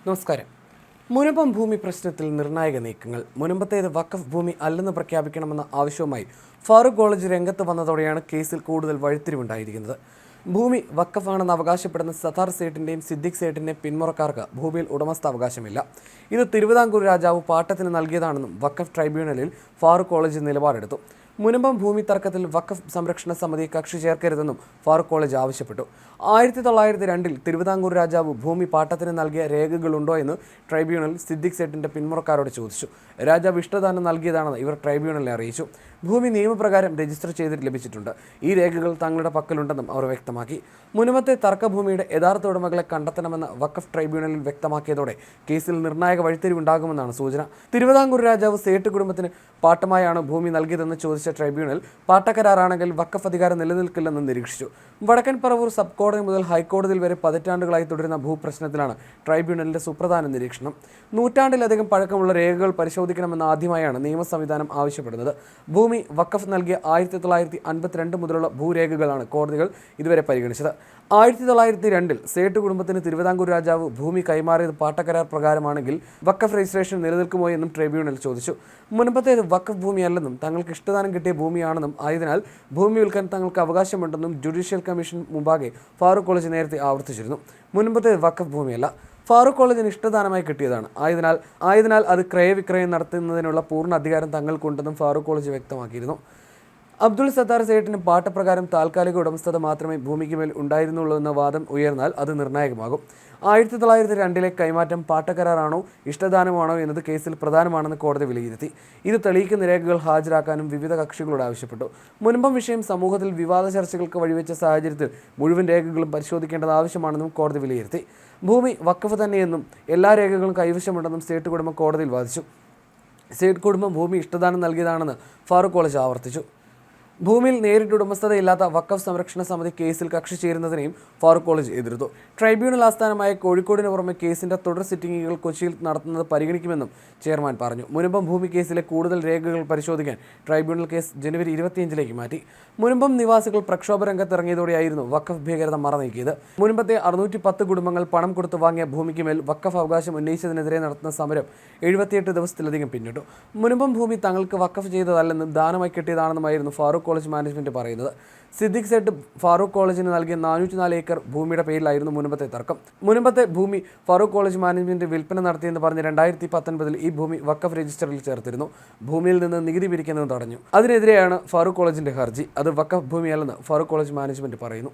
നമസ്കാരം. മുനമ്പം ഭൂമി പ്രശ്നത്തിൽ നിർണായക നീക്കങ്ങൾ. മുനമ്പത്തേത് വഖഫ് ഭൂമി അല്ലെന്ന് പ്രഖ്യാപിക്കണമെന്ന ആവശ്യവുമായി ഫാറൂഖ് കോളേജ് രംഗത്ത് വന്നതോടെയാണ് കേസിൽ കൂടുതൽ വഴിത്തിരിവുണ്ടായിരിക്കുന്നത്. ഭൂമി വഖഫാണെന്ന് അവകാശപ്പെടുന്ന സത്താർ സേട്ടിൻ്റെയും സിദ്ദിഖ് സേട്ടിൻ്റെയും പിന്മുറക്കാർക്ക് ഭൂമിയിൽ ഉടമസ്ഥാവകാശമില്ല. ഇത് തിരുവിതാംകൂർ രാജാവ് പാട്ടത്തിന് നൽകിയതാണെന്നും വഖഫ് ട്രൈബ്യൂണലിൽ ഫാറൂഖ് കോളേജ് നിലപാടെടുത്തു. മുനമ്പം ഭൂമി തർക്കത്തിൽ വഖഫ് സംരക്ഷണ സമിതി കക്ഷി ചേർക്കരുതെന്നും ഫാറൂഖ് കോളേജ് ആവശ്യപ്പെട്ടു. 1902 തിരുവിതാംകൂർ രാജാവ് ഭൂമി പാട്ടത്തിന് നൽകിയ രേഖകളുണ്ടോ എന്ന് ട്രൈബ്യൂണൽ സിദ്ദിഖ് സേട്ടിൻ്റെ പിന്മുറക്കാരോട് ചോദിച്ചു. രാജാവ് ഇഷ്ടദാനം നൽകിയതാണെന്ന് ഇവർ ട്രൈബ്യൂണലിനെ അറിയിച്ചു. ഭൂമി നിയമപ്രകാരം രജിസ്റ്റർ ചെയ്ത് ലഭിച്ചിട്ടുണ്ട്. ഈ രേഖകൾ തങ്ങളുടെ പക്കലുണ്ടെന്നും അവർ വ്യക്തമാക്കി. മുനമ്പത്തെ തർക്കഭൂമിയുടെ യഥാർത്ഥ ഉടമകളെ കണ്ടെത്തണമെന്ന് വഖഫ് ട്രൈബ്യൂണലിൽ വ്യക്തമാക്കിയതോടെ കേസിൽ നിർണായക വഴിത്തിരിവുണ്ടാകുമെന്നാണ് സൂചന. തിരുവിതാംകൂർ രാജാവ് സേട്ട് കുടുംബത്തിന് പാട്ടമായാണ് ഭൂമി നൽകിയതെന്ന് ചോദിച്ച ട്രൈബ്യൂണൽ പാട്ടക്കരാറാണെങ്കിൽ വഖഫ് അധികാരം നിലനിൽക്കില്ലെന്ന് നിരീക്ഷിച്ചു. വടക്കൻ പറവൂർ സബ് കോടതി മുതൽ ഹൈക്കോടതിയിൽ വരെ പതിറ്റാണ്ടുകളായി തുടരുന്ന ഭൂപ്രശ്നത്തിലാണ് ട്രൈബ്യൂണലിന്റെ സുപ്രധാന നിരീക്ഷണം. നൂറ്റാണ്ടിലധികം പഴക്കമുള്ള രേഖകൾ പരിശോധിക്കണമെന്ന് ആദ്യമായാണ് നിയമ സംവിധാനം ആവശ്യപ്പെടുന്നത്. ഭൂമി വഖഫ് നൽകിയ 1952 മുതലുള്ള ഭൂരേഖകളാണ് കോടതികൾ ഇതുവരെ പരിഗണിച്ചത്. 1902 സേട്ട് കുടുംബത്തിന് തിരുവിതാംകൂർ രാജാവ് ഭൂമി കൈമാറിയത് പാട്ടക്കരാർ പ്രകാരമാണെങ്കിൽ വഖഫ് രജിസ്ട്രേഷൻ നിലനിൽക്കുമോ എന്നും ട്രൈബ്യൂണൽ ചോദിച്ചു. മുൻപത്തേത് വഖഫ് ഭൂമിയല്ലെന്നും തങ്ങൾക്ക് ഇഷ്ടദാനം കിട്ടിയ ഭൂമിയാണെന്നും ആയതിനാൽ ഭൂമി വിൽക്കാൻ തങ്ങൾക്ക് അവകാശമുണ്ടെന്നും ജുഡീഷ്യൽ കമ്മീഷൻ മുമ്പാകെ ഫാറൂഖ് കോളേജ് നേരത്തെ ആവർത്തിച്ചിരുന്നു. മുൻപത്തേത് വഖഫ് ഭൂമിയല്ല, ഫാറൂഖ് കോളേജിന് ഇഷ്ടദാനമായി കിട്ടിയതാണ്. ആയതിനാൽ അത് ക്രയവിക്രയം നടത്തുന്നതിനുള്ള പൂർണ്ണ അധികാരം തങ്ങൾക്കുണ്ടെന്നും ഫാറൂഖ് കോളേജ് വ്യക്തമാക്കിയിരുന്നു. അബ്ദുൾ സത്താർ സേട്ടിന് പാട്ടപ്രകാരം താൽക്കാലിക ഉടമസ്ഥത മാത്രമേ ഭൂമിക്ക് മേൽ ഉണ്ടായിരുന്നുള്ളൂ എന്ന വാദം ഉയർന്നാൽ അത് നിർണായകമാകും. 1902 കൈമാറ്റം പാട്ടക്കരാറാണോ ഇഷ്ടദാനമാണോ എന്നത് കേസിൽ പ്രധാനമാണെന്ന് കോടതി വിലയിരുത്തി. ഇത് തെളിയിക്കുന്ന രേഖകൾ ഹാജരാക്കാനും വിവിധ കക്ഷികളോട് ആവശ്യപ്പെട്ടു. മുൻപം വിഷയം സമൂഹത്തിൽ വിവാദ ചർച്ചകൾക്ക് വഴിവെച്ച സാഹചര്യത്തിൽ മുഴുവൻ രേഖകളും പരിശോധിക്കേണ്ടത് ആവശ്യമാണെന്നും കോടതി വിലയിരുത്തി. ഭൂമി വഖഫ് തന്നെയെന്നും എല്ലാ രേഖകളും കൈവശമുണ്ടെന്നും സേട്ട് കുടുംബം കോടതിയിൽ വാദിച്ചു. സേട്ട് കുടുംബം ഭൂമി ഇഷ്ടദാനം നൽകിയതാണെന്ന് ഫാറൂഖ് കോളേജ് ആവർത്തിച്ചു. ഭൂമിയിൽ നേരിട്ട് ഉടമസ്ഥതയില്ലാത്ത വഖഫ് സംരക്ഷണ സമിതി കേസിൽ കക്ഷി ചേരുന്നതിനെയും ഫാറൂഖ് കോളേജ് എതിർത്തു. ട്രൈബ്യൂണൽ ആസ്ഥാനമായ കോഴിക്കോടിന് പുറമെ കേസിന്റെ തുടർ സിറ്റിംഗുകൾ കൊച്ചിയിൽ നടത്തുന്നത് പരിഗണിക്കുമെന്നും ചെയർമാൻ പറഞ്ഞു. മുനമ്പം ഭൂമി കേസിലെ കൂടുതൽ രേഖകൾ പരിശോധിക്കാൻ ട്രൈബ്യൂണൽ കേസ് ജനുവരി 25 മാറ്റി. മുനമ്പം നിവാസികൾ പ്രക്ഷോഭ രംഗത്തിറങ്ങിയതോടെയായിരുന്നു വഖഫ് ഭീകരത മറനീക്കിയത്. മുനമ്പത്തെ 610 കുടുംബങ്ങൾ പണം കൊടുത്തു വാങ്ങിയ ഭൂമിക്ക് മേൽ വഖഫ് അവകാശം ഉന്നയിച്ചതിനെതിരെ നടത്തുന്ന സമരം 78 ദിവസത്തിലധികം പിന്നിട്ടു. മുനമ്പം ഭൂമി തങ്ങൾക്ക് വഖഫ് ചെയ്തതല്ലെന്നും ദാനമായി കിട്ടിയതാണെന്നുമായിരുന്നു ഫാറൂഖ് കോളേജ് മാനേജ്മെന്റ് പറയുന്നത്. സിദ്ദിഖ് സേട്ട് ഫാറൂഖ് കോളേജിന് നൽകിയ 404 ഏക്കർ ഭൂമിയുടെ പേരിലായിരുന്നു മുനമ്പത്തെ തർക്കം. മുനമ്പത്തെ ഭൂമി ഫാറൂഖ് കോളേജ് മാനേജ്മെന്റ് വിൽപ്പന നടത്തിയെന്ന് പറഞ്ഞ് 2019 ഈ ഭൂമി വഖഫ് രജിസ്റ്ററിൽ ചേർത്തിരുന്നു. ഭൂമിയിൽ നിന്ന് നികുതി പിരിക്കുന്നത് തടഞ്ഞു. അതിനെതിരെയാണ് ഫാറൂഖ് കോളേജിന്റെ ഹർജി. അത് വഖഫ് ഭൂമിയല്ലെന്ന് ഫാറൂഖ് കോളേജ് മാനേജ്മെന്റ് പറയുന്നു.